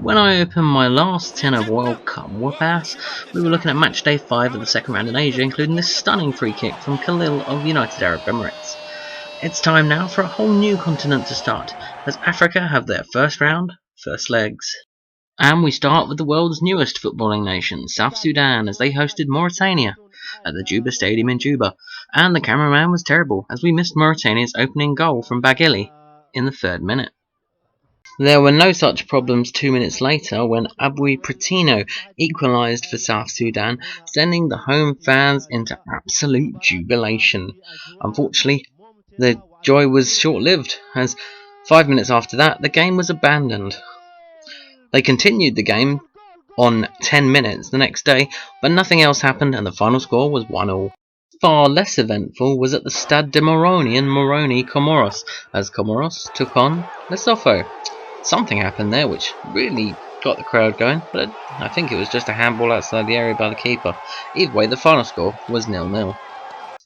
when I opened my last tin of World Cup whoop-ass, we were looking at match day 5 of the second round in Asia, including this stunning free kick from Khalil of United Arab Emirates. It's time now for a whole new continent to start, as Africa have their first round, first legs. And we start with the world's newest footballing nation, South Sudan, as they hosted Mauritania at the Juba Stadium in Juba, and the cameraman was terrible as we missed Mauritania's opening goal from Baghili in the 3rd minute. There were no such problems 2 minutes later when Abui Pratino equalised for South Sudan, sending the home fans into absolute jubilation. Unfortunately, the joy was short-lived, as 5 minutes after that the game was abandoned. They continued the game on 10 minutes the next day, but nothing else happened and the final score was 1-1. Far less eventful was at the Stade de Moroni in Moroni, Comoros, as Comoros took on Lesotho. Something happened there which really got the crowd going, but I think it was just a handball outside the area by the keeper. Either way, the final score was 0-0.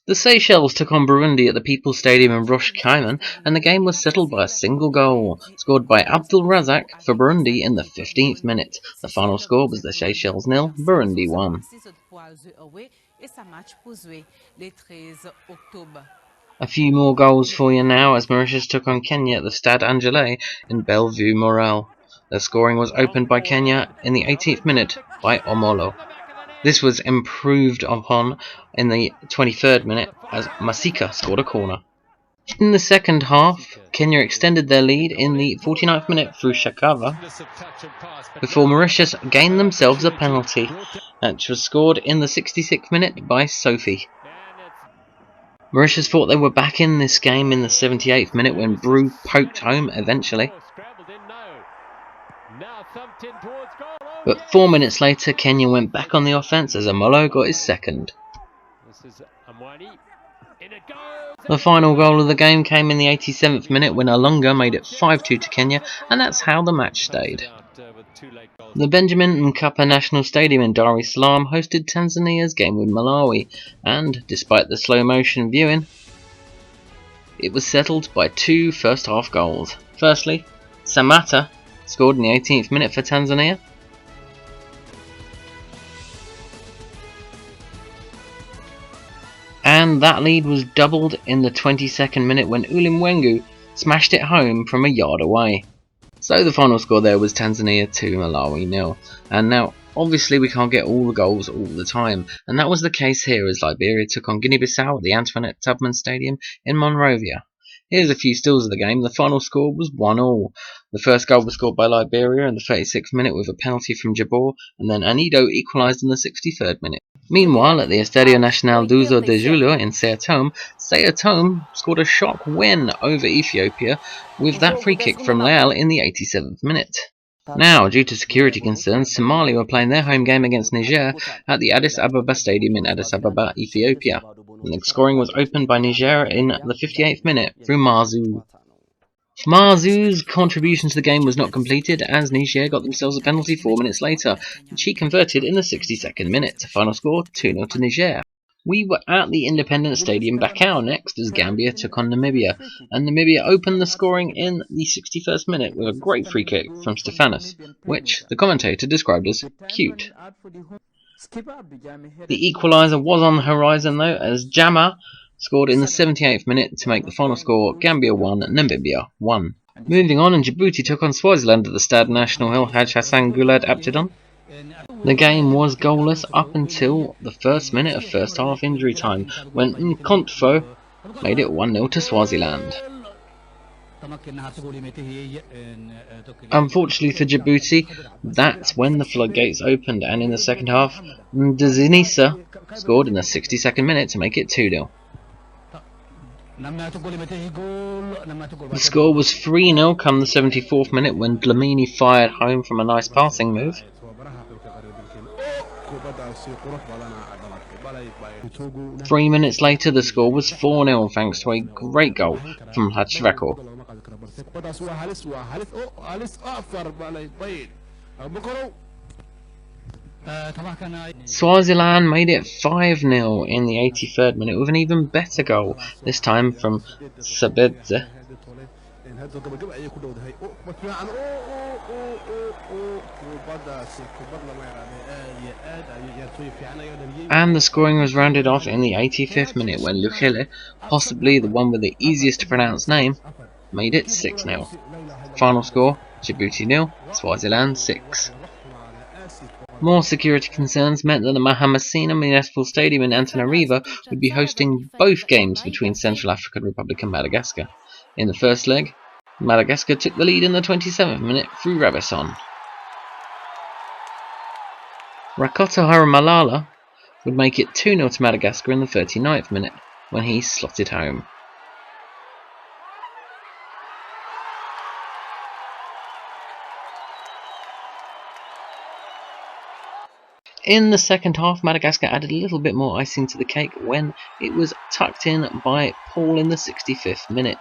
The Seychelles took on Burundi at the People's Stadium in Rosh Kaiman, and the game was settled by a single goal, scored by Abdul Razak for Burundi in the 15th minute. The final score was the Seychelles 0, Burundi 1. A few more goals for you now as Mauritius took on Kenya at the Stade Angélé in Bellevue Morel. The scoring was opened by Kenya in the 18th minute by Omolo. This was improved upon in the 23rd minute as Masika scored a corner. In the second half, Kenya extended their lead in the 49th minute through Shakava before Mauritius gained themselves a penalty, which was scored in the 66th minute by Sophie. Mauritius thought they were back in this game in the 78th minute when Brew poked home eventually. But 4 minutes later, Kenya went back on the offence as Omolo got his second. The final goal of the game came in the 87th minute when Alonga made it 5-2 to Kenya, and that's how the match stayed. The Benjamin Mkapa National Stadium in Dar es Salaam hosted Tanzania's game with Malawi, and despite the slow motion viewing, it was settled by 2 first half goals. Firstly, Samata scored in the 18th minute for Tanzania. And that lead was doubled in the 22nd minute when Ulimwengu smashed it home from a yard away. So the final score there was Tanzania 2, Malawi 0. And now, obviously we can't get all the goals all the time, and that was the case here as Liberia took on Guinea-Bissau at the Antoinette Tubman Stadium in Monrovia. Here's a few stills of the game. The final score was 1-1. The first goal was scored by Liberia in the 36th minute with a penalty from Jabor, and then Anido equalised in the 63rd minute. Meanwhile, at the Estadio Nacional d'Uso de Julio in Sao Tome scored a shock win over Ethiopia with that free kick from Leal in the 87th minute. Now, due to security concerns, Somalia were playing their home game against Niger at the Addis Ababa Stadium in Addis Ababa, Ethiopia. And the scoring was opened by Niger in the 58th minute through Marzu. Marzu's contribution to the game was not completed as Niger got themselves a penalty 4 minutes later, which he converted in the 62nd minute. The final score 2-0 to Niger. We were at the Independence Stadium Bakau next as Gambia took on Namibia, and Namibia opened the scoring in the 61st minute with a great free kick from Stefanos, which the commentator described as cute. The equaliser was on the horizon though as Jama scored in the 78th minute to make the final score Gambia 1, Namibia 1. Moving on, and Djibouti took on Swaziland at the Stade National Hill Haj Hassan Gulad Abdidan. The game was goalless up until the 1st minute of first half injury time when Nkontfo made it 1-0 to Swaziland. Unfortunately for Djibouti, that's when the floodgates opened, and in the second half, Ndazinisa scored in the 62nd minute to make it 2-0. The score was 3-0 come the 74th minute when Dlamini fired home from a nice passing move. 3 minutes later the score was 4-0 thanks to a great goal from Hachvako. Swaziland made it 5-0 in the 83rd minute with an even better goal, this time from Sabedze. And the scoring was rounded off in the 85th minute when Lukhele, possibly the one with the easiest to pronounce name, made it 6-0. Final score, Djibouti 0, Swaziland 6. More security concerns meant that the Mahamasina Municipal Stadium in Antananarivo would be hosting both games between Central African Republic and Madagascar. In the first leg, Madagascar took the lead in the 27th minute through Rabison. Rakota Haramalala would make it 2-0 to Madagascar in the 39th minute when he slotted home. In the second half, Madagascar added a little bit more icing to the cake when it was tucked in by Paul in the 65th minute,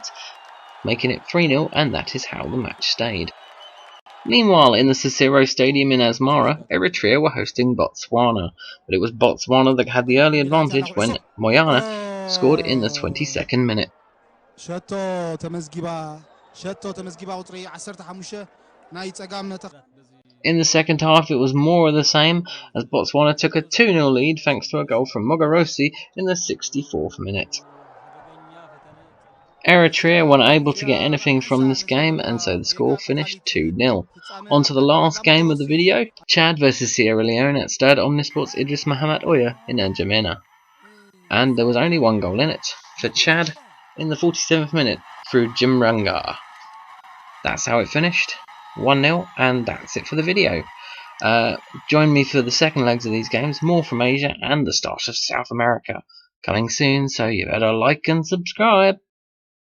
making it 3-0, and that is how the match stayed. Meanwhile, in the Cicero Stadium in Asmara, Eritrea were hosting Botswana, but it was Botswana that had the early advantage when Moyana scored in the 22nd minute. In the second half, it was more of the same, as Botswana took a 2-0 lead thanks to a goal from Mogorosi in the 64th minute. Eritrea were unable to get anything from this game, and so the score finished 2-0. On to the last game of the video, Chad vs Sierra Leone at Stade Omnisport's Idris Mohamed Oya in N'Djamena. And there was only one goal in it, for Chad in the 47th minute through Jimranga. That's how it finished, 1-0, and that's it for the video. Join me for the second legs of these games, more from Asia and the start of South America. Coming soon, so you better like and subscribe.